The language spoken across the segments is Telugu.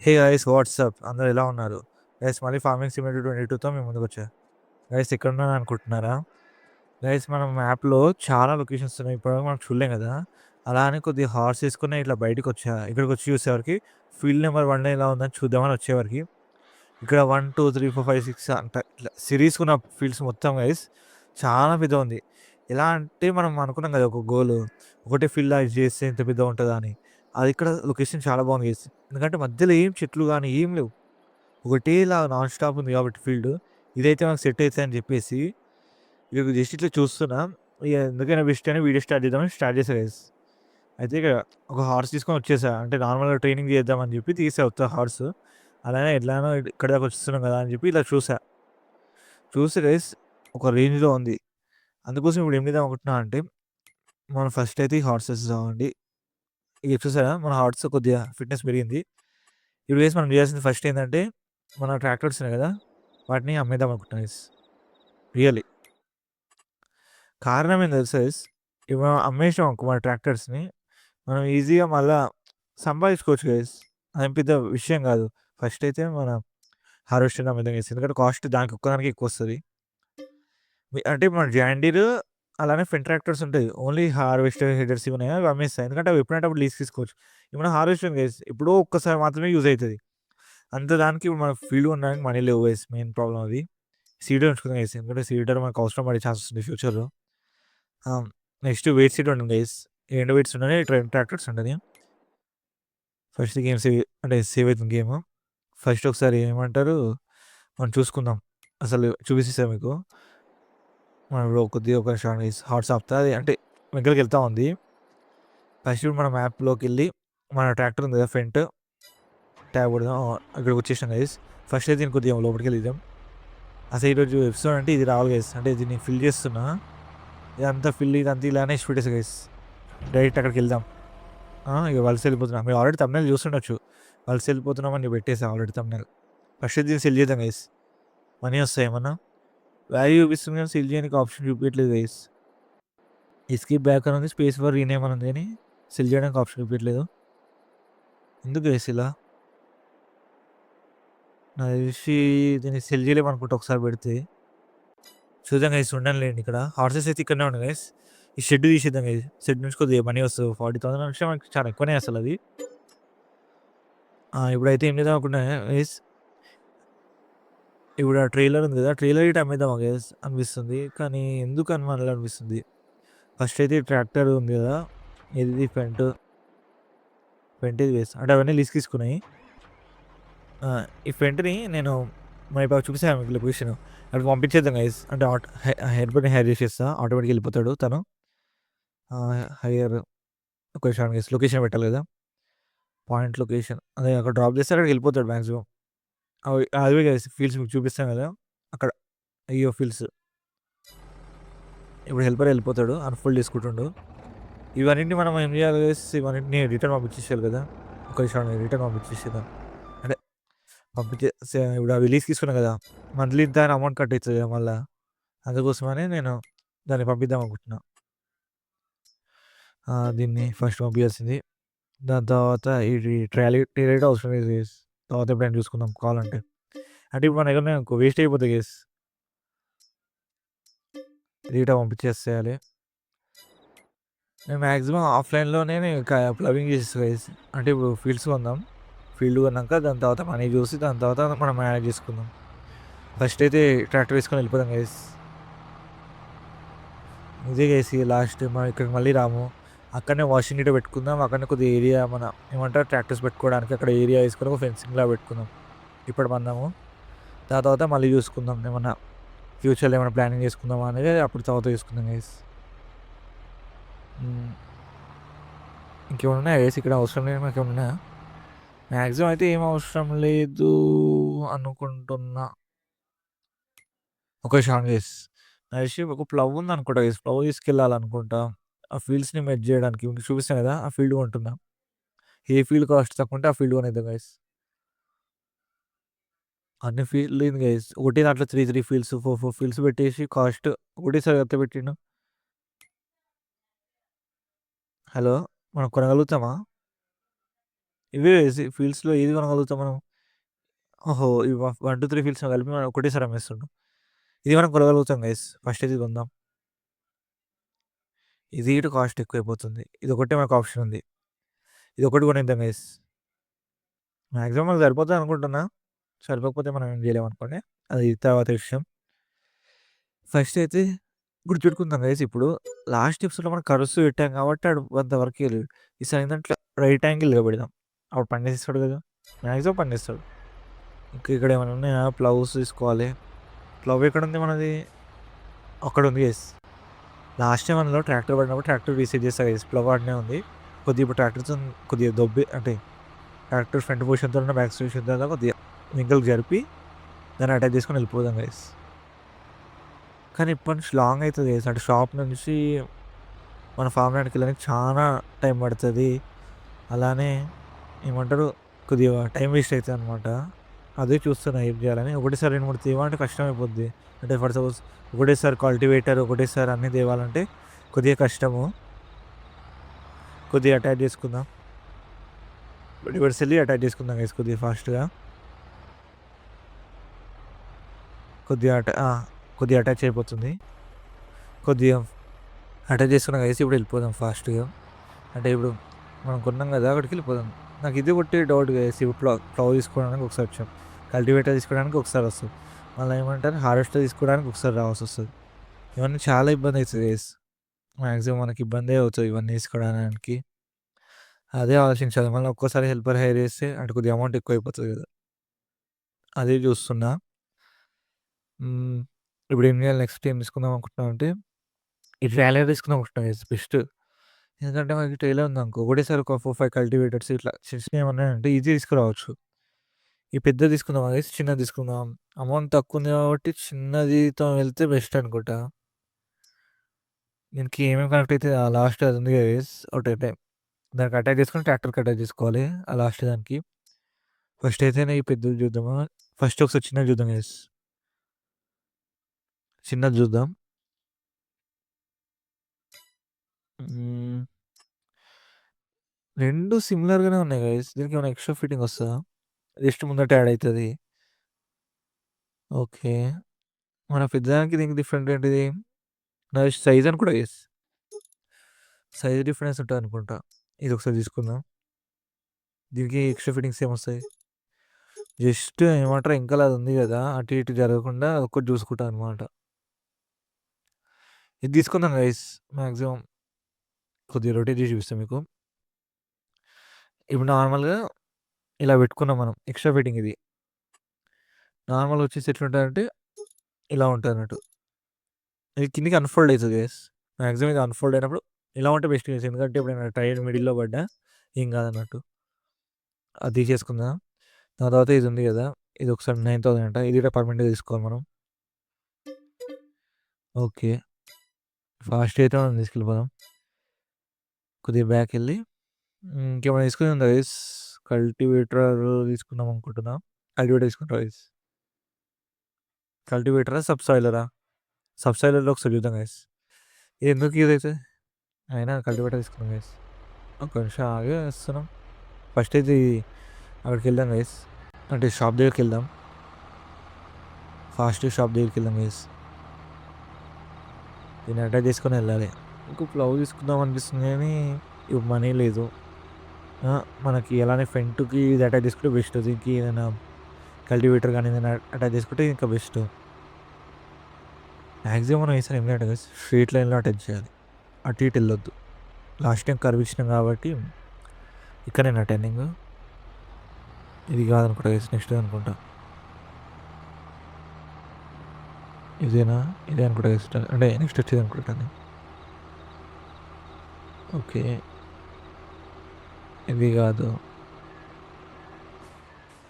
హే గైస్ వాట్సాప్ అందరూ ఎలా ఉన్నారు? గైస్ మళ్ళీ ఫార్మింగ్ సిమ్యులేటర్ 22తో మేము ముందుకొచ్చా. గైస్ ఎక్కడున్నాను అనుకుంటున్నారా? గైస్ మనం మ్యాప్‌లో చాలా లొకేషన్స్ ఉన్నాయి. ఇప్పటివరకు మనం చూడలేం కదా! అలా అని కొద్దిగా హార్స్ తీసుకొని ఇట్లా బయటికొచ్చా. ఇక్కడికొచ్చి చూసేవరకి ఫీల్డ్ నెంబర్ 1 ఎలా ఉందని చూద్దామని వచ్చేవరకి ఇక్కడ 1, 2, 3, 4, 5, 6 అంట ఇట్లా సిరీస్‌గున్న ఫీల్డ్స్ మొత్తం గైస్ చాలా పెద్దగుంది. ఎలా అంటే మనం అనుకున్నాం కదా! ఒక గోలు. ఒకటే ఫీల్డ్‌లా ఇది చేస్తే ఇంత పెద్దగా ఉంటదా అని. అది ఇక్కడ లొకేషన్ చాలా బాగుంది గైస్. ఎందుకంటే మధ్యలో ఏం చెట్లు గాని ఏం లేవు. ఒకటేలా నాన్ స్టాప్ ఉంది కాబట్టి ఫీల్డ్. ఇదైతే మనకు సెట్ అయితదని చెప్పేసి ఇక జస్ట్ ఇట్లా చూస్తున్నా. ఇగ ఎందుకైనా బెస్ట్ అని వీడియో స్టార్ట్ చేద్దామని స్టార్ట్ చేశా గైస్. అయితే ఇక ఒక హార్స్ తీసుకొని వచ్చేసా. అంటే నార్మల్‌గా ట్రైనింగ్ చేద్దామని చెప్పి తీసా ఉత్త హార్స్. అలానే ఎట్లానో ఇక్కడి దాకా వచ్చేస్తున్నాం కదా! అని చెప్పి ఇలా చూసా. చూస్తే గైస్ ఒక రేంజ్‌లో ఉంది. అందుకోసం ఇప్పుడు ఏం చేద్దాం అనుకుంటున్నా అంటే, మనం ఫస్ట్ అయితే ఈ హార్సెస్ తెద్దామండి. ఇగ చూసారా మన హార్స్ కొద్దిగా ఫిట్‌నెస్ పెరిగింది. ఇప్పుడు గైస్ మనం చేయాల్సింది ఫస్ట్ ఏందంటే, మన ట్రాక్టర్స్ ఉన్నాయి కదా! వాటిని అమ్మేద్దాం అనుకుంటున్నా గైస్. రియల్లీ. కారణం ఏందో తెలుసా గైస్? ఇప్పుడు మనం అమ్మేసాం అనుకో మన ట్రాక్టర్స్‌ని, మనం ఈజీగా మళ్ళా సంపాదించుకోవచ్చు గైస్. అదేం పెద్ద విషయం కాదు. ఫస్ట్ అయితే మన హార్వెస్టర్‌ని అమ్మేద్దాం గైస్. ఎందుకంటే కాస్ట్ దానికి ఒక్కదానికే ఎక్కువొస్తది. అంటే మన జాండీర్ అలానే ఫెన్ ట్రాక్టర్స్ ఉంటాయి. ఓన్లీ హార్వెస్టర్, హెడర్స్ ఇవి ఉన్నాయి అవి అమ్మేస్తా. ఎందుకంటే అవి ఎప్పుడంటే అప్పుడు లీజ్ తీసుకోవచ్చు. ఇప్పుడు హార్వెస్టర్ గైస్ ఎప్పుడో ఒక్కసారి మాత్రమే యూజ్ అయితది. అంత దానికి ఇప్పుడు మన ఫీల్డ్ కొనడానికి మనీ లేవు గైస్ మెయిన్ ప్రాబ్లమ్ అది. సీడర్ ఉంచుకుందాం గైస్. ఎందుకంటే సీడర్ మనకు అవసరం పడే ఛాన్సెస్ ఉంది ఫ్యూచర్‌లో. నెక్స్ట్ వెయిట్ సీడ్ ఉంటుంది గైస్. ఈ 2 వెయిట్స్ ఉండని ట్రాక్టర్స్ ఉండని. ఫస్ట్ గేమ్ అంటే సేవ్ అవుతుంది గేమ్. ఫస్ట్ ఒకసారి ఏమంటారు మనం చూసుకుందాం. అసలు చూపిస్తా మీకు. మనం ఇప్పుడు కొద్దిగా ఒక నిమిషం గైస్ హార్స్ ఆపుతా. అది అంటే వెనకాలకెళ్తా ఉంది. ఫస్ట్ ఇప్పుడు మన మ్యాప్‌లోకెళ్ళి మన ట్రాక్టర్ ఉంది కదా! ఫ్రంట్ ట్యాబ్ కొడదాం. ఇక్కడికి వచ్చేసాం గైస్. ఫస్ట్ అయితే దీన్ని కొద్దిగా లోపలికెళ్ళిద్దాం. అసలు ఈరోజు ఎపిసోడ్ అంటే ఇది రావాలి గైస్. అంటే దీన్ని ఫిల్ చేస్తున్నా. ఇదంతా ఫిల్ ఇదంతా ఇలానే ఇడిచి పెట్టేసా గైస్. డైరెక్ట్ అక్కడికెళ్దాం. ఇక వలస వెళ్ళిపోతున్నాం. మీరు ఆల్రెడీ థంబ్‌నెయిల్ చూసుండొచ్చు. వలస వెళ్ళిపోతున్నామని పెట్టేసా ఆల్రెడీ థంబ్‌నెయిల్. ఫస్ట్ దీన్ని సెల్ చేద్దాం గైస్. మనీ వస్తాయా ఏమన్నా? వాల్యూ చూపిస్తుంది కానీ సెల్ చేయడానికి ఆప్షన్ చూపియట్లేదు గైస్. ఎస్కేప్ బ్యాక్ అని ఉంది. స్పేస్ ఫర్ రీనేమ్ అని ఉంది కానీ సెల్ చేయడానికి ఆప్షన్ చూపియట్లేదు. ఎందుకు గైస్ ఇలా? నాకు తెలిసి దీన్ని సెల్ చేయలేమనుకుంటా ఒకసారి పెడితే. చూద్దాం గైస్ ఉండండిలెండి ఇక్కడ. హార్సెస్ అయితే ఇక్కడనే ఉన్నాయి గైస్. ఈ షెడ్ తీసేద్దాం గైస్. షెడ్ నుంచి కొద్దిగా మనీ వస్తది. 40,000 అంటే మనకి చాలా ఎక్కువనే అసలది. ఇప్పుడైతే ఏం చేద్దాం అనుకున్నా గైస్, ఇప్పుడు ఆ ట్రైలర్ ఉంది కదా! ట్రైలర్ గిట్ట అమ్మేద్దామా గైస్ అనిపిస్తుంది. కానీ ఎందుకు అనిపిస్తుంది. ఫస్ట్ అయితే ఈ ట్రాక్టర్ ఉంది కదా! ఏదిది ఫ్రంట్ ఇది గైస్. అంటే అవన్నీ లీజ్‌కి తీసుకున్నాయి. ఈ ఫ్రంట్‌ని నేను ఇప్పుడు చూపిసాను మీకు లొకేషన్. అక్కడికి పంపించేద్దాం గైస్. అంటే హెల్పర్‌ని హైర్ చేసేస్తా. ఆటోమేటిక్‌గా వెళ్ళిపోతాడు తను. హైర్ ఒక నిమిషం గైస్ లొకేషన్ పెట్టాలి కదా! పాయింట్ లొకేషన్ అదే అక్కడ డ్రాప్ చేస్తే అక్కడికి వెళ్ళిపోతాడు మాక్సిమం. అవి గైస్ ఫీల్డ్స్ మీకు చూపిస్తాను కదా! అక్కడ అయ్యో ఫీల్డ్స్. ఇప్పుడు హెల్పర్ వెళ్ళిపోతాడు. అన్‌ఫోల్డ్ చేసుకుంటుండు. ఇవన్నిటిని మనం ఏం చేయాలి గైస్ ఇవన్నిటిని రిటర్న్ పంపించేసేయాలి కదా! ఒక నిమిషం రిటర్న్ పంపించేసేద్దాం. అంటే ఇప్పుడు అవి లీజ్‌కి తీసుకున్నా కదా! మంత్లీ ఇంత అని అమౌంట్ కట్ అయితది కదా మళ్ళా. అందుకోసమని నేను దాన్ని పంపిద్దాం అనుకుంటున్నా. దీన్ని ఫస్ట్ పంపియాల్సింది. దాని తర్వాత ఇది ట్రైలర్ అవసరం లేదు గైస్. తర్వాత ఎప్పుడైనా చూసుకుందాం కావాలంటే. అంటే ఇప్పుడు మన దగ్గర అనుకో వేస్ట్ అయిపోతాయి గైస్. రీటా పంపించేసేయాలి. నేను మాక్సిమం ఆఫ్‌లైన్‌లోనే ప్లగింగ్ చేసేస్తా గైస్. అంటే ఇప్పుడు ఫీల్డ్స్ కొందాం. ఫీల్డ్ కొన్నాక దాని తర్వాత మనీ చూసి దాని తర్వాత మనం మేనేజ్ చేసుకుందాం. ఫస్ట్ అయితే ట్రాక్టర్ వేసుకొని వెళ్ళిపోదాం గైస్. ఇదే గైస్ లాస్ట్ మనం ఇక్కడికి మళ్ళీ రాము. అక్కడనే వాషింగ్ నీట్ పెట్టుకుందాం. అక్కడనే కొద్దిగా ఏరియా మన ఏమంటారు ట్రాక్టర్స్ పెట్టుకోవడానికి అక్కడ ఏరియా వేసుకొని ఒక ఫెన్సింగ్‌లా పెట్టుకుందాం. ఇప్పుడు మందము. దాని తర్వాత మళ్ళీ చూసుకుందాం. ఏమన్నా ఫ్యూచర్‌లో ఏమైనా ప్లానింగ్ చేసుకుందామా అనేది అప్పుడు తర్వాత చూసుకుందాం గైస్. ఇంకేమైనా ఉన్నాయా గైస్ ఇక్కడ అవసరం లేనివి ఇంకేమైనా ఉన్నాయా? మాక్సిమం అయితే ఏం అవసరం లేదు అనుకుంటున్నా. ఒక షాన్ గైస్. నాకు తెలిసి ఒక ప్లవ్ ఉందనుకుంటా గైస్. ప్లవ్ తీసుకెళ్ళాలనుకుంటా. ఆ ఫీల్డ్స్‌ని మెర్జ్ చేయడానికి మీకు చూపిస్తాను కదా! ఆ ఫీల్డ్ కొంటున్నా. ఏ ఫీల్డ్ కాస్ట్ తక్కువ ఉంటే ఆ ఫీల్డ్ కొనేద్దాం గైస్. అన్ని ఫీల్డ్‌లు ఏంది గైస్ ఒకటే దాంట్లో 3 ఫీల్డ్స్ 4 ఫీల్డ్స్ పెట్టేసి కాస్ట్ ఒకటేసారి ఎంత పెట్టిండు. హలో! మనం కొనగలుగుతామా? ఇవే ఫీల్డ్స్‌లో ఏది కొనగలుగుతాం మనం? ఓహో! ఈ 1, 2, 3 ఫీల్డ్స్ కలిపి మనం ఒకటేసారి అమ్మేస్తుండు. ఇది మనం కొనగలుగుతాం గైస్. ఫస్ట్ ఇది కొందాం. ఇది ఇటు కాస్ట్ ఎక్కువైపోతుంది. ఇదొకటే మనకు ఆప్షన్ ఉంది. ఇదొకటి కొనేద్దాం గైస్. మాక్సిమం మనకు సరిపోతదనుకుంటున్నా. సరిపోకపోతే మనం ఏం చేయలేమనుకోండి. అది తర్వాత విషయం. ఫస్ట్ అయితే గుర్తుపెట్టుకుందాం గైస్ ఇప్పుడు లాస్ట్ ఎపిసోడ్‌లో మనం కర్వ్స్ పెట్టాం కాబట్టి ఆడు అంతవరకే ఎళ్ళాడు. ఈసారి ఏందంటే రైట్ యాంగిల్‌లో పెడదాం. అప్పుడు పండేస్తాడు కదా! మాక్సిమం పండిస్తాడు. ఇంకా ఇక్కడ ఏమైనా ఉన్నాయా? ప్లౌస్ తీసుకోవాలి. ప్లవ్ ఎక్కడుంది మనది? అక్కడుంది గైస్. లాస్ట్ టైం అందులో ట్రాక్టర్ పడినప్పుడు ట్రాక్టర్ రీసెట్ చేస్తా గైస్. ప్లవ్ ఆడనే ఉంది. కొద్దిగా ఇప్పుడు ట్రాక్టర్‌తోని కొద్దిగా దొబ్బి అంటే ట్రాక్టర్ ఫ్రంట్ పొజిషన్‌తో ఉన్న బ్యాక్ పొజిషన్‌తో కొద్దిగా వెనకకి జరిపి దాన్ని అటాక్ చేసుకొని వెళ్ళిపోదాం గైస్. కానీ ఇప్పటి నుంచి లాంగ్ అవుతుంది గైస్. అంటే షాప్ నుంచి మన ఫామ్ ల్యాండ్‌కి వెళ్ళడానికి చాలా టైం పడుతది. అలానే ఏమంటారు కొద్దిగా టైం వేస్ట్ అయితదనమాట. అదే చూస్తున్నా ఏం చేయాలని. ఒకటేసారి 2, 3 తేవాలంటే కష్టమైపోద్ది. అంటే ఫర్ సపోజ్ ఒకటేసారి కల్టివేటర్, ఒకటేసారి అన్నీ తేవాలంటే కొద్దిగా కష్టము. కొద్దిగా అటాచ్ చేసుకుందాం. రివర్స్ వెళ్ళి అటాచ్ చేసుకుందాం గైస్ కొద్దిగా ఫాస్ట్‌గా. కొద్దిగా అటాచ్ అయిపోతుంది. కొద్దిగా అటాచ్ చేసుకున్నాం గైస్. ఇప్పుడు వెళ్ళిపోదాం ఫాస్ట్‌గా. అంటే ఇప్పుడు మనం కొన్నాం కదా! అక్కడికి వెళ్ళిపోదాం. నాకు ఇది ఒకటి డౌట్ గైస్. ఇప్పుడు ప్లవ్ తీసుకోవడానికి ఒకసారి వచ్చాం. కల్టివేటర్ తీసుకోవడానికి ఒకసారి వస్తది. మళ్ళీ ఏమంటారు హార్వెస్టర్ తీసుకోవడానికి ఒకసారి రావాల్సొస్తది. ఇవన్నీ చాలా ఇబ్బంది అయితది గైస్. మాక్సిమం మనకి ఇబ్బందే అవుతది ఇవన్నీ తీసుకోవడానికి. అదే ఆలోచించాలి. మళ్ళీ ఒక్కోసారి హెల్పర్ హైర్ చేస్తే అటు కొద్దిగా అమౌంట్ ఎక్కువైపోతది కదా! అదే చూస్తున్నా. ఇప్పుడు ఏం చేయాలి నెక్స్ట్ ఏం తీసుకుందాం అనుకుంటున్నామంటే ఈ ట్రైలర్ తీసుకుందాం అనుకుంటున్నా గైస్ బెస్ట్. ఎందుకంటే మనకి ట్రైలర్ ఉందనుకో ఒకటేసారి ఒక 4, 5 కల్టివేటర్స్ ఇట్లా చిన్న చిన్నవి ఏమన్నాయంటే ఈజీ తీసుకురావచ్చు. ఈ పెద్దది తీసుకుందామా గైస్? చిన్నది తీసుకుందాం. అమౌంట్ తక్కువ ఉంది కాబట్టి చిన్నదితో వెళ్తే బెస్ట్ అనుకుంటా. దీనికి ఏమేమి కనెక్ట్ అయితది లాస్ట్ అది ఉంది కదా గైస్ ఒకటైతే దానికి అటాచ్ చేసుకొని ట్రాక్టర్‌కి అటాచ్ చేసుకోవాలి. ఆ లాస్ట్ దానికి. ఫస్ట్ అయితేనే ఈ పెద్దది చూద్దామా? ఫస్ట్ ఒకసారి చిన్నది చూద్దాం గైస్. చిన్నది చూద్దాం. హ్మ్. 2 సిమిలర్‌గానే ఉన్నాయి గైస్. దీనికి ఏమైనా ఎక్స్‌ట్రా ఫిట్టింగ్ వస్తదా? జస్ట్ ముందట యాడ్ అయితది. ఓకే. మన పెద్దదానికి దీనికి డిఫరెంట్ ఏంటిది? నాది సైజ్ అనుకుంటా గైస్. Size difference ఉంటదనుకుంటా. ఇది ఒకసారి తీసుకుందాం. దీనికి ఎక్స్‌ట్రా ఫిట్టింగ్స్ ఏమొస్తాయి? జస్ట్ ఏమంటారు వెనకాల అది ఉంది కదా! అటు ఇటు జరగకుండా ఒక్కటి చూసుకుంటా అనమాట. ఇది తీసుకుందాం గైస్. మాక్సిమం కొద్దిగా రొటేట్ చేసి చూపిస్తా మీకు. ఇప్పుడు నార్మల్‌గా ఇలా పెట్టుకున్నాం మనం. ఎక్స్‌ట్రా ఫిట్టింగ్ ఇది. నార్మల్‌గా వచ్చేసి ఎట్లుంటదంటే ఇలా ఉంటదన్నట్టు. ఇది కిందకి అన్‌ఫోల్డ్ అయితది గైస్. మాక్సిమం ఇది అన్‌ఫోల్డ్ అయినప్పుడు ఇలా ఉంటే బెస్ట్ గైస్. ఎందుకంటే ఎప్పుడైనా టైర్ మిడిల్‌లో పడ్డా ఏం కాదన్నట్టు. అది తీసేసుకుందాం. దాని తర్వాత ఇది ఉంది కదా! ఇది ఒకసారి 9000 అంట. ఇది కూడా పర్మనెంట్‌గా తీసుకోవాలి మనం. ఓకే. ఫాస్ట్ అయితే మనం తీసుకెళ్ళిపోదాం. కొద్దిగా బ్యాకెళ్ళి ఇంకేమైనా తీసుకునేది ఉందా గైస్? కల్టివేటర్ తీసుకుందాం అనుకుంటున్నా. కల్టివేటర్ తీసుకుంటా గైస్. కల్టివేటరా? సబ్‌సాయిలరా? సబ్‌సాయిలర్‌లో ఒకసారి చూద్దాం గైస్. ఇది ఎందుకు యూజ్ అయితది? అయినా కల్టివేటర్ తీసుకున్నాం గైస్. ఒక్క నిమిషం ఆగి వస్తున్నాం. ఫస్ట్ అయితే అక్కడికెళ్దాం గైస్. అంటే షాప్ దగ్గరికెళ్దాం. ఫాస్ట్ షాప్ దగ్గరికెళ్దాం గైస్. దీన్ని అటాచ్ చేసుకొని వెళ్ళాలి. ఇంకో ప్లవ్ తీసుకుందాం అనిపిస్తుంది కానీ ఇప్పుడు మనీ లేదు. మనకి ఎలానే ఫ్రంట్‌కి ఇది అటాచ్ చేసుకుంటే బెస్ట్. దీనికి ఏదైనా కల్టివేటర్ గాని ఏదైనా అటాచ్ చేసుకుంటే ఇంకా బెస్ట్. మాక్సిమం మనం ఈసారి ఏం చేయాలంటే గైస్ స్ట్రెయిట్ లైన్‌లో అటాచ్ చేయాలి. అటు ఇటు ఎళ్ళొద్దు. లాస్ట్ టైం కర్వ్ ఇచ్చినాం కాబట్టి ఇక్కడనేనా టర్నింగు? ఇది కాదనుకుంటా గైస్ నెక్స్ట్ అనుకుంటా. ఇదేనా? ఇదే అనుకుంటా గైస్ అంటే నెక్స్ట్ వచ్చేది అనుకుంటా టర్నింగ్. ఓకే. ఇది కాదు.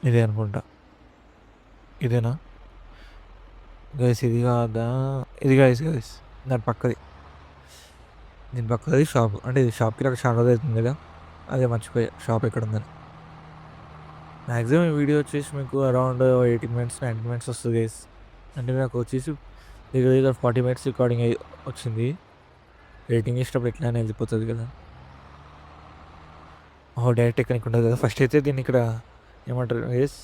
ఇదే అనుకుంటా. ఇదేనా? గైస్ ఇది కాదా? ఇది గైస్. దాని పక్కది. దీని పక్కది షాప్. అంటే ఇది షాప్‌కి రాక చాలా రోజులైతుంది కదా! అదే మర్చిపోయా షాప్ ఎక్కడుందని. మాక్సిమం ఈ వీడియో వచ్చేసి మీకు అరౌండ్ 80 మినిట్స్, 90 మినిట్స్ వస్తది గైస్. అంటే నాకు వచ్చేసి దగ్గర దగ్గర 40 మినిట్స్ రికార్డింగ్ వచ్చింది. ఎడిటింగ్ చేసేటప్పుడు ఎట్లైనా వెళ్ళిపోతది కదా! డైరెక్ట్ టెక్నిక్ ఉంటుంది కదా. ఫస్ట్ అయితే దీన్ని ఇక్కడ ఏమంటారు గైస్,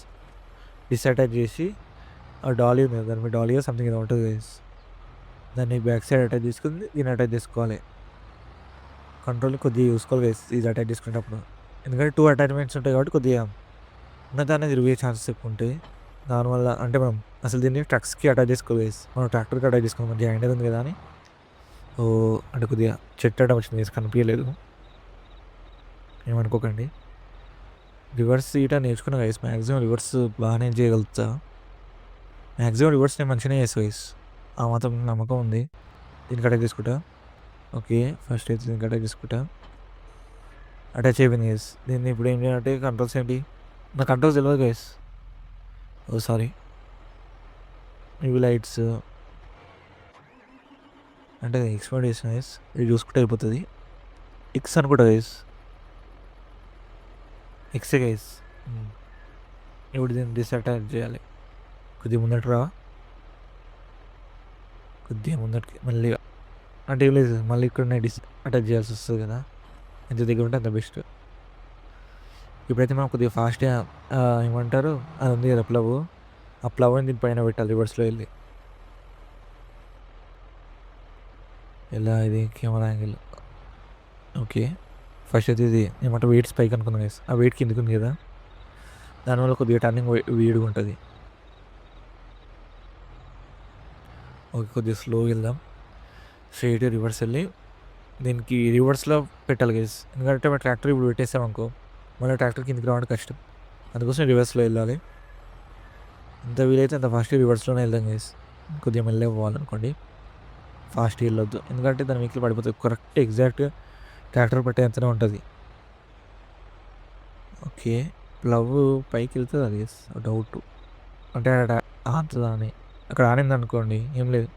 డిసటాచ్ చేసి ఆ డాలీ ఉంది కదా, దాని మీద డాలీయో సంథింగ్ ఏదో ఉంటుంది గైస్, దాన్ని బ్యాక్ సైడ్ అటాచ్ చేసుకుని దీన్ని అటాచ్ చేసుకోవాలి. కంట్రోల్ కొద్దిగా చూసుకోవాలి గైస్ ఇది అటాచ్ చేసుకునేటప్పుడు, ఎందుకంటే 2 అటాచ్మెంట్స్ ఉంటాయి కాబట్టి కొద్దిగా ఉన్నదాన్ని తిరిగే ఛాన్సెస్ ఎక్కువ ఉంటాయి. దానివల్ల అంటే మనం అసలు దీన్ని ట్రక్స్కి అటాచ్ చేసుకోవాలి గైస్, మనం ట్రాక్టర్కి అటాచ్ చేసుకోవాలి, జాయింట్ ఉంది కదా అని. ఓ అంటే కొద్దిగా చెట్టు అడ్డం వచ్చింది గైస్, కనిపించలేదు, ఏమనుకోకండి. రివర్స్ ఈట నేర్చుకున్నా గైస్, మ్యాక్సిమం రివర్స్ బాగానే చేయగలుగుతా, మ్యాక్సిమం రివర్స్ నేను మంచిగానే చేస్తా గైస్, ఆ మాత్రం నమ్మకం ఉంది. దీనికి అటాచ్ చేసుకుంటా. ఓకే, ఫస్ట్ అయితే దీనికి అటాచ్ చేసుకుంటా. అటాచ్ అయిపోయింది గైస్. దీన్ని ఇప్పుడు ఏం చేయాలంటే కంట్రోల్స్ ఏంటి, నా కంట్రోల్స్ తెలియదు గైస్. ఓ సారీ, ఇవి లైట్స్ అంటే ఎక్స్పర్ట్ చేసిన గైస్, ఇది చూసుకుంటే అయిపోతుంది. ఎక్స్ అనుకుంటా గైస్, ఎక్సే గైస్. ఇప్పుడు దీన్ని డిసటాచ్ చేయాలి. కొద్దిగా ముందట రా, కొద్దిగా ముందటికి మళ్ళీ, అంటే ఏం లేదు మళ్ళీ ఇక్కడ అటాచ్ చేయాల్సి వస్తుంది కదా, ఎంత దగ్గర ఉంటే అంత బెస్ట్. ఇప్పుడైతే మనం కొద్దిగా ఫాస్ట్గా ఏమంటారు అది ఉంది కదా ప్లవ్, ఆ ప్లవ్ని దీని పైన పెట్టాలి రివర్స్లో వెళ్ళి. ఎలా ఇది కెమెరా యాంగిల్, ఓకే. ఫస్ట్ అయితే ఇది ఏమంటే వెయిట్స్ పైకి అనుకున్నాం గైస్, ఆ వెయిట్ కిందకి ఉంది కదా, దానివల్ల కొద్దిగా టర్నింగ్ వీడిగా ఉంటుంది. ఓకే, కొద్దిగా స్లోగా వెళ్దాం, స్ట్రైట్ రివర్స్ వెళ్ళి దీనికి రివర్స్లో పెట్టాలి గైస్, ఎందుకంటే మన ట్రాక్టర్ ఇప్పుడు పెట్టేసాం అనుకో మళ్ళీ ట్రాక్టర్ కిందకి రావడం కష్టం, అందుకోసం రివర్స్లో వెళ్ళాలి. ఎంత వీలైతే అంత ఫాస్ట్ రివర్స్లోనే వెళ్దాం గైస్, కొద్దిగా మెల్లగా పోవాలనుకోండి, ఫాస్ట్ వెళ్ళొద్దు, ఎందుకంటే దాని వెహికల్ పడిపోతుంది, కరెక్ట్ ఎగ్జాక్ట్గా ట్రాక్టర్ పెట్టేంతనే ఉంటుంది. ఓకే, ప్లవ్ పైకి వెళ్తుంది అది డౌట్, అంటే ఆనుతుందా అని, అక్కడ ఆనింది అనుకోండి ఏం లేదు,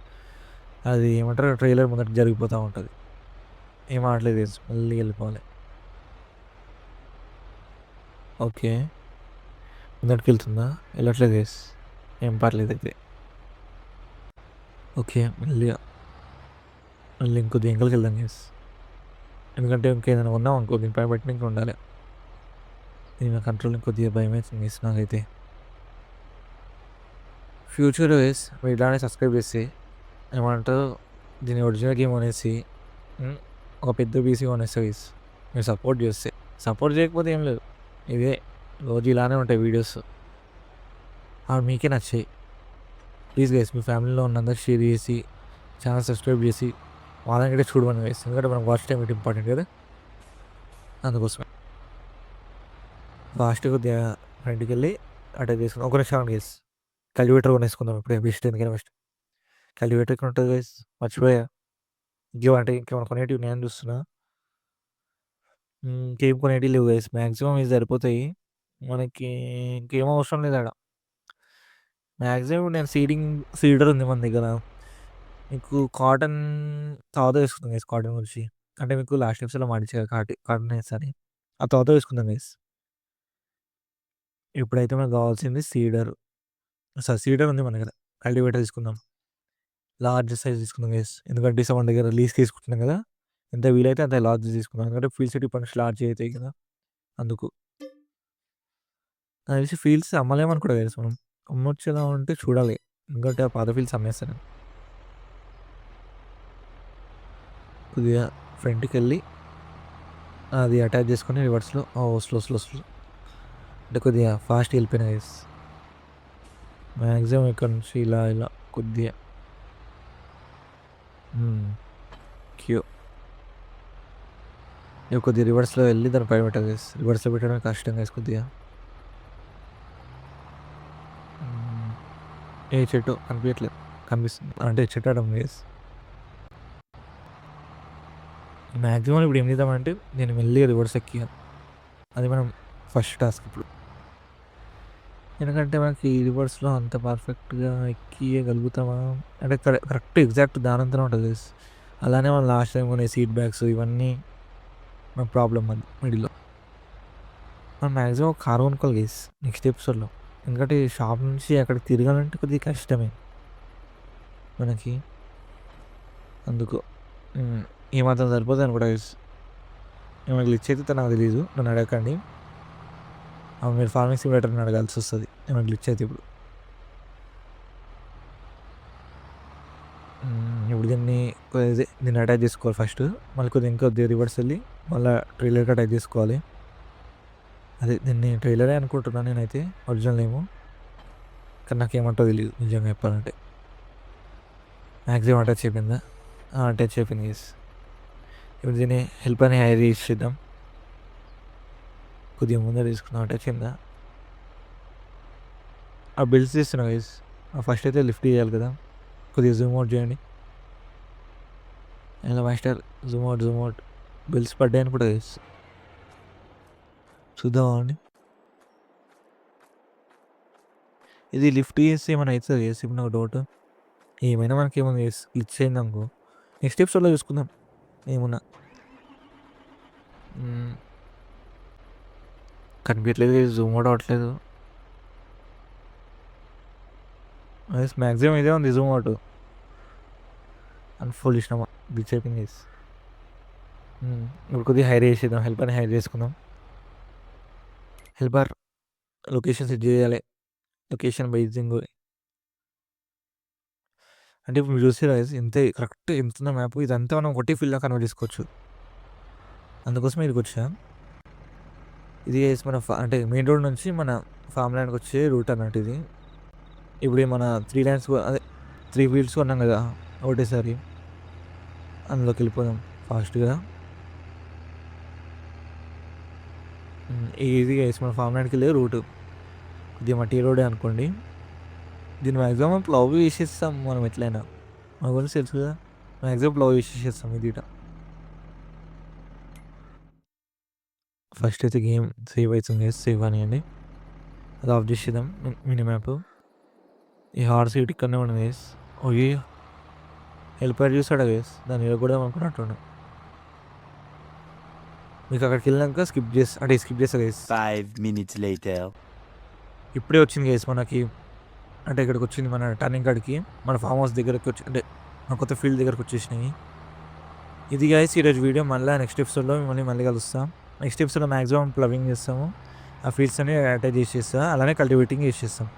అది ఏమంటారు ట్రైలర్ ముందర జరిగిపోతూ ఉంటుంది, ఏం ఆడలేదు గైస్, మళ్ళీ వెళ్ళిపోవాలి. ఓకే, ముందటికి వెళ్తుందా, వెళ్ళట్లేదు గైస్, ఏం పర్లేదు అయితే. ఓకే, మళ్ళీ ఇంకొద్ది ఎంకలకి వెళ్దాం గైస్, ఎందుకంటే ఇంకేదైనా ఉన్నాం అనుకో దీని పైన పెట్టిన ఇంకా ఉండాలి, దీని కంట్రోల్ కొద్దిగా భయం అవుతుంది గైస్ నాకైతే. ఫ్యూచర్ గైస్ మీరు ఇలానే సబ్స్క్రైబ్ చేసి ఏమంటారు దీని ఒరిజినల్ గేమ్ అనేసి ఒక పెద్ద పీసీ కొనేస్తా గైస్, మీరు సపోర్ట్ చేస్తే, సపోర్ట్ చేయకపోతే ఏం లేదు, ఇదే రోజు ఇలానే ఉంటాయి వీడియోస్, అవి మీకే నచ్చాయి. ప్లీజ్ గైస్ మీ ఫ్యామిలీలో ఉన్నందరూ షేర్ చేసి ఛానల్ సబ్స్క్రైబ్ చేసి వాళ్ళని చూడమని గైస్, ఎందుకంటే మనకు వాచ్ టైం ఇట్ ఇంపార్టెంట్ కదా, అందుకోసమే. ఫాస్ట్గా కొద్దిగా ఫ్రంట్కి వెళ్ళి అటాక్ చేసుకున్నాం. ఒక నిమిషం గైస్, కల్టివేటర్ కొనేసుకుందాం ఇప్పుడు, బెస్ట్ ఎందుకైనా ఫస్ట్ కల్టివేటర్ ఇక్కడ ఉంటుంది గైస్, మర్చిపోయా. అంటే ఇంకేమైనా కొనేటివి నేను చూస్తున్నా, ఇంకేం కొనేటివి లేవు గైస్, మ్యాక్సిమం ఇవి సరిపోతాయి మనకి, ఇంకేం అవసరం లేదు ఆడ. మ్యాక్సిమం నేను సీడర్ ఉంది మన దగ్గర, మీకు కాటన్ తర్వాత వేసుకుందాం గైస్, కాటన్ గురించి అంటే మీకు లాస్ట్ ఎపిసోడ్లో మాటించా కాటన్ వేసని, ఆ తర్వాత వేసుకుందాం గైస్. ఇప్పుడైతే మనకు కావాల్సింది సీడర్ ఉంది మన దగ్గర, కల్టివేటర్ తీసుకుందాం, లార్జ్ సైజ్ తీసుకుందాం గైస్, ఎందుకంటే మన దగ్గర లీజ్కి తీసుకుంటున్నాం కదా, ఎంత వీలైతే అంత లార్జ్ తీసుకుందాం, ఎందుకంటే ఫీల్డ్ సిటీ పనికి లార్జ్ అవుతాయి కదా, అందుకు. నాకు తెలిసి ఫీల్డ్స్ అమ్మలేమనుకుంటా గైస్ మనం, అమ్మొచ్చేలా ఉంటే చూడాలి, ఎందుకంటే ఆ పాత ఫీల్డ్స్ అమ్మేస్తాను. కొద్దిగా ఫ్రంట్కి వెళ్ళి అది అటాచ్ చేసుకొని రివర్స్లో స్లో స్లో స్లో అంటే కొద్దిగా ఫాస్ట్ వెళ్ళిపోయినా గైస్, మ్యాక్సిమం ఇక్కడ నుంచి ఇలా ఇలా కొద్దిగా క్యూ కొద్దిగా రివర్స్లో వెళ్ళి దాన్ని పైన పెట్టాలి గైస్, రివర్స్లో పెట్టడం కష్టం గైస్ కొద్దిగా. ఏ చెట్టు కనిపించట్లేదు, కనిపిస్తుంది అంటే చెట్టు ఆడడం గైస్. మ్యాక్సిమం ఇప్పుడు ఏం చేద్దామంటే నేను మెల్లిగా రివర్స్ ఎక్కియాలి, అది మనం ఫస్ట్ టాస్క్ ఇప్పుడు, ఎందుకంటే మనకి రివర్స్లో అంత పర్ఫెక్ట్గా ఎక్కియగలుగుతామా అంటే కరెక్ట్ ఎగ్జాక్ట్ దానంతనే ఉంటుంది గైస్, అలానే మనం లాస్ట్ టైం కొనే సీట్ బ్యాగ్స్ ఇవన్నీ మన ప్రాబ్లం అది మిడిల్లో. మనం మ్యాక్సిమం ఒక కారు కొనుక్కోవాలి గైస్ నెక్స్ట్ ఎపిసోడ్లో, ఎందుకంటే షాప్ నుంచి అక్కడికి తిరగాలంటే కొద్దిగా కష్టమే మనకి, అందుకు ఏమాత్రం సరిపోతుంది అనుకుంటా గైస్. ఏమైనా గ్లిచ్ అయితే నాకు తెలీదు, నన్ను అడగకండి. మీరు ఫార్మింగ్ సిమ్యులేటర్‌ని అడగాల్సి వస్తుంది ఏమైనా గ్లిచ్ అయితే ఇప్పుడు. ఇప్పుడు దీన్ని అటాచ్ చేసుకోవాలి ఫస్ట్. మళ్ళీ కొద్దిగా రివర్స్ వెళ్ళి మళ్ళీ ట్రైలర్కి అటాచ్ చేసుకోవాలి. అదే దీన్ని ట్రైలరే అనుకుంటున్నాను నేనైతే, ఒరిజినల్ ఏమో, కానీ నాకేమంటో తెలియదు నిజంగా చెప్పాలంటే. మ్యాక్సిమం అటాచ్ అయిపోయిందా? అటాచ్ అయిపోయింది గైస్. ఇప్పుడు దీన్ని హెల్ప్ అని హైర్ చేద్దాం. కొద్దిగా ముందర తీసుకుందాం. అటాచ్ అయిందా? ఆ బిల్డ్స్ చేస్తున్నా గైస్. ఫస్ట్ అయితే లిఫ్ట్ చేయాలి కదా, కొద్దిగా జూమ్ అవుట్ చేయండి. ఎలా మాస్టర్, జూమ్ అవుట్. బిల్స్ పడ్డాయి అనుకుంటా గైస్, చూద్దామా అండి. ఇది లిఫ్ట్ చేస్తే ఏమైనా అవుతుంది గైస్, ఇప్పుడు నాకు డౌట్. ఏమైనా మనకేమైనా గ్లిచ్ అయింది అనుకో, నెక్స్ట్ ఎపిసోడ్లో చూసుకుందాం ఏమున్నా. కనిపించట్లేదు, జూమ్ అవుట్ అవ్వట్లేదు. మ్యాక్సిమం ఇదే ఉంది జూమ్ అవుట్. అన్ఫోల్డ్ చేసినామా, గ్లిచ్ అయిపోయింది గైస్. ఇప్పుడు కొద్దిగా హైర్ చేసేద్దాం, హెల్ప్ అని హైర్ చేసుకుందాం. హెల్పర్ లొకేషన్ సెట్ చేయాలి, లొకేషన్ బైజింగ్. అంటే ఇప్పుడు మీరు చూస్తే ఇంతే కరెక్ట్ ఎంతున్న మ్యాప్, ఇదంతా మనం ఒకటి ఫీల్డ్లో కన్వర్ట్ చేసుకోవచ్చు. అందుకోసమే ఇక్కడికి వచ్చా. ఇది మన అంటే మెయిన్ రోడ్ నుంచి మన ఫామ్ ల్యాండ్కి వచ్చే రూట్ అన్నట్టు ఇది. ఇప్పుడు మన 3 ల్యాండ్స్, అదే 3 ఫీల్డ్స్ కొన్నాం కదా ఒకటేసారి, అందులోకి వెళ్ళిపోదాం ఫాస్ట్గా. ఇది మన ఫామ్ ల్యాండ్కి వెళ్ళే రూట్, కొద్దిగా మట్టి రోడే అనుకోండి. దీన్ని మ్యాక్సిమం ప్లవ్ వేసేస్తాం మనం ఎట్లయినా, మన గురించి తెలుసు కదా, మ్యాక్సిమం ప్లవ్ వేసేసేస్తాం ఇది. ఫస్ట్ అయితే గేమ్ సేవ్ అవుతుంది, సేవ్ అనియండి, అది ఆఫ్ చేసేద్దాం. Mini map. ఈ హార్స్ సీట్ ఇక్కడనే ఉండదు గేస్. ఓకే, హెల్పర్ చూసాడా గేస్, దాన్ని కూడా అనుకున్నట్టు. మీకు అక్కడికి వెళ్ళినాక స్కిప్ చేస్తా గేస్. 5 minutes later. ఇప్పుడే వచ్చింది గేస్ మనకి, అంటే ఇక్కడికి వచ్చింది మన టర్నింగ్ కాడికి, మన ఫామ్ హౌస్ దగ్గరకు వచ్చి, అంటే మన కొత్త ఫీల్డ్ దగ్గరకు వచ్చేసినాయి. ఇది గైస్ ఈరోజు వీడియో. మళ్ళీ నెక్స్ట్ ఎపిసోడ్లో మళ్ళీ కలుస్తాం. నెక్స్ట్ ఎపిసోడ్లో మ్యాక్సిమం ప్లవింగ్ చేస్తాము, ఆ ఫీల్డ్స్ అన్ని అటాచ్ చేసేస్తా, అలానే కల్టివేటింగ్ చేసేస్తాం.